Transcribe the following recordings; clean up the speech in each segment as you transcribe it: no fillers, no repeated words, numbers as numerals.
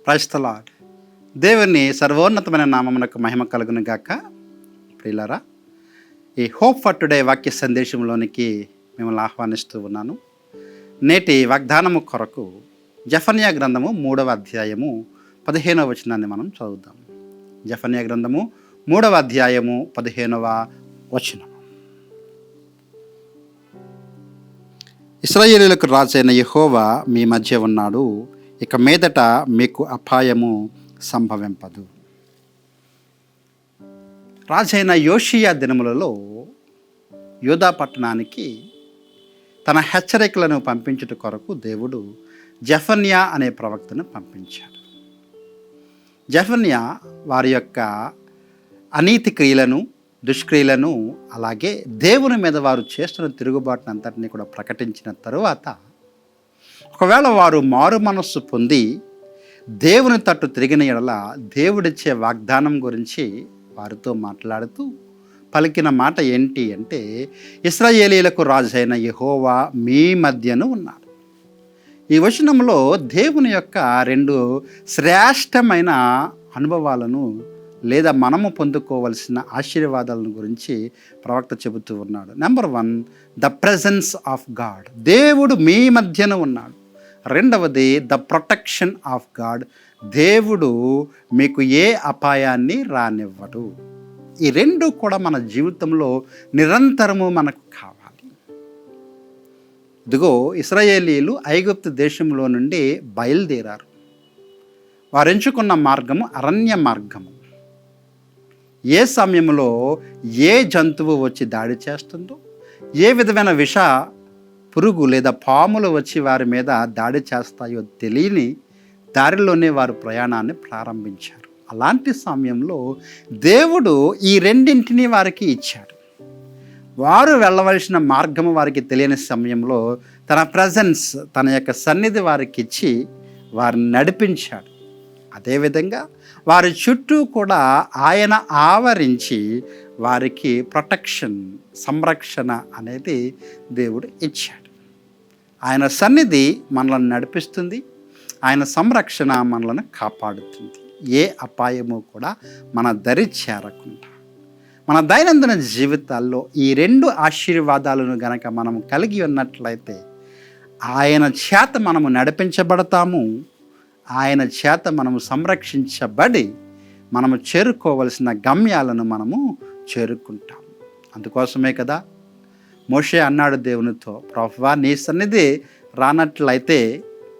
Praise the lord. దేవుని సర్వోన్నతమైన నామమునకు మహిమ కలుగును గాక. ప్రియులారా, ఈ హోప్ ఫర్ టుడే వాక్య సందేశంలోనికి మిమ్మల్ని ఆహ్వానిస్తూ ఉన్నాను. నేటి వాగ్దానము కొరకు జెఫన్యా గ్రంథము 3వ అధ్యాయము 15వ వచనాన్ని మనం చదువుదాం. జెఫన్యా గ్రంథము 3వ అధ్యాయము 15వ వచనం. ఇశ్రాయేలీయులకు రాజైన యెహోవా మీ మధ్య ఉన్నాడు, ఇక మీదట మీకు అపాయము సంభవింపదు. రాజైన యోషియా దినములలో యూదా పట్టణానికి తన హెచ్చరికలను పంపించుట కొరకు దేవుడు జెఫన్యా అనే ప్రవక్తను పంపించాడు. జెఫన్యా వారి యొక్క అనీతి క్రియలను, దుష్క్రియలను, అలాగే దేవుని మీద వారు చేస్తున్న తిరుగుబాటును అంతటినీ కూడా ప్రకటించిన తరువాత, ఒకవేళ వారు మారు మనస్సు పొంది దేవుని తట్టు తిరిగిన ఎడల దేవుడిచ్చే వాగ్దానం గురించి వారితో మాట్లాడుతూ పలికిన మాట ఏంటి అంటే, ఇశ్రాయేలీయులకు రాజైన యెహోవా మీ మధ్యను ఉన్నాడు. ఈ వచనంలో దేవుని యొక్క 2 శ్రేష్టమైన అనుభవాలను లేదా మనము పొందుకోవలసిన ఆశీర్వాదాలను గురించి ప్రవక్త చెబుతూ ఉన్నాడు. Number 1, the presence of God, దేవుడు మీ మధ్యన ఉన్నాడు. రెండవది, ద ప్రొటెక్షన్ ఆఫ్ గాడ్, దేవుడు మీకు ఏ అపాయాన్ని రానివ్వడు. ఈ 2 కూడా మన జీవితంలో నిరంతరము మనకు కావాలి. ఇదిగో, ఇశ్రాయేలీయులు ఐగుప్తు దేశంలో నుండి బయలుదేరారు. వారు ఎంచుకున్న మార్గము అరణ్య మార్గము. ఏ సమయంలో ఏ జంతువు వచ్చి దాడి చేస్తుందో, ఏ విధమైన విష పురుగు లేదా పాములు వచ్చి వారి మీద దాడి చేస్తాయో తెలియని దారిలోనే వారు ప్రయాణాన్ని ప్రారంభించారు. అలాంటి సమయంలో దేవుడు ఈ 2 వారికి ఇచ్చాడు. వారు వెళ్ళవలసిన మార్గము వారికి తెలియని సమయంలో తన ప్రజెన్స్, తన యొక్క సన్నిధి వారికి ఇచ్చి వారిని నడిపించాడు. అదేవిధంగా వారి చుట్టూ కూడా ఆయన ఆవరించి వారికి ప్రొటెక్షన్, సంరక్షణ అనేది దేవుడు ఇచ్చాడు. ఆయన సన్నిధి మనలను నడిపిస్తుంది, ఆయన సంరక్షణ మనలను కాపాడుతుంది. ఏ అపాయము కూడా మన దరి చేరకుండా మన దైనందిన జీవితాల్లో ఈ 2 ఆశీర్వాదాలను గనక మనం కలిగి ఉన్నట్లయితే ఆయన చేత మనము నడిపించబడతాము, ఆయన చేత మనము సంరక్షించబడి మనము చేరుకోవలసిన గమ్యాలను మనము చేరుకుంటాం. అందుకోసమే కదా మోషే అన్నాడు దేవునితో, ప్రభువా, నీ సన్నిధి రానట్లయితే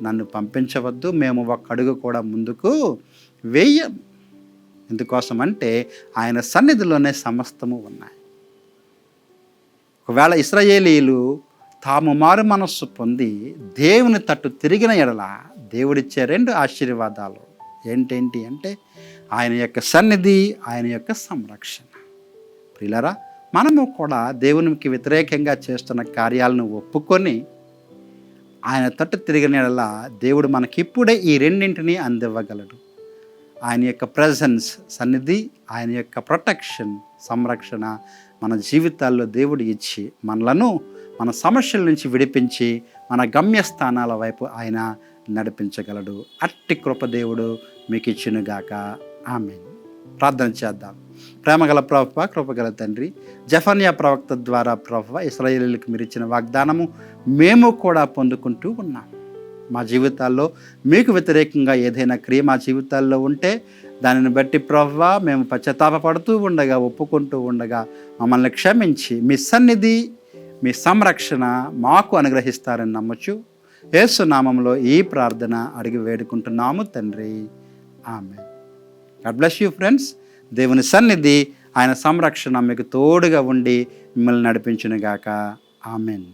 నన్ను పంపించవద్దు, మేము ఒక అడుగు కూడా ముందుకు వేయం. ఎందుకోసమంటే ఆయన సన్నిధిలోనే సమస్తము ఉన్నాయి. ఒకవేళ ఇశ్రాయేలీయులు తాము మారు మనస్సు పొంది దేవుని తట్టు తిరిగిన ఎడల దేవుడిచ్చే 2 ఆశీర్వాదాలు ఏంటేంటి అంటే, ఆయన యొక్క సన్నిధి, ఆయన యొక్క సంరక్షణ. ప్రియులారా, మనము కూడా దేవునికి వ్యతిరేకంగా చేస్తున్న కార్యాలను ఒప్పుకొని ఆయన తట్టు తిరిగిన ఎడల దేవుడు మనకిప్పుడే ఈ 2 అందివ్వగలడు. ఆయన యొక్క ప్రెజెన్స్, సన్నిధి, ఆయన యొక్క ప్రొటెక్షన్, సంరక్షణ మన జీవితాల్లో దేవుడు ఇచ్చి మనలను మన సమస్యల నుంచి విడిపించి మన గమ్యస్థానాల వైపు ఆయన నడిపించగలడు. అట్టి కృప దేవుడు మీకు ఇచ్చునుగాక. ఆమేన్. ప్రార్థన చేద్దాం. ప్రేమగల ప్రభువా, కృపగల తండ్రి, జెఫన్యా ప్రవక్త ద్వారా ప్రభువా, ఇశ్రాయేలీయులకు మీరు ఇచ్చిన వాగ్దానము మేము కూడా పొందుకుంటూ ఉన్నాం. మా జీవితాల్లో మీకు వ్యతిరేకంగా ఏదైనా క్రియ మా జీవితాల్లో ఉంటే దానిని బట్టి ప్రభువా మేము పశ్చాత్తాపపడుతూ ఉండగా, ఒప్పుకుంటూ ఉండగా మమ్మల్ని క్షమించి మీ సన్నిధి, మీ సంరక్షణ మాకు అనుగ్రహిస్తారని నమ్మచ్చు. యేసు నామములో ఈ ప్రార్థన అడిగి వేడుకుంటున్నాము తండ్రి. Amen. God bless you friends. దేవుని సన్నిధి, ఆయన సంరక్షణ మీకు తోడుగా ఉండి మిమ్మల్ని నడిపించునుగాక. ఆమేన్.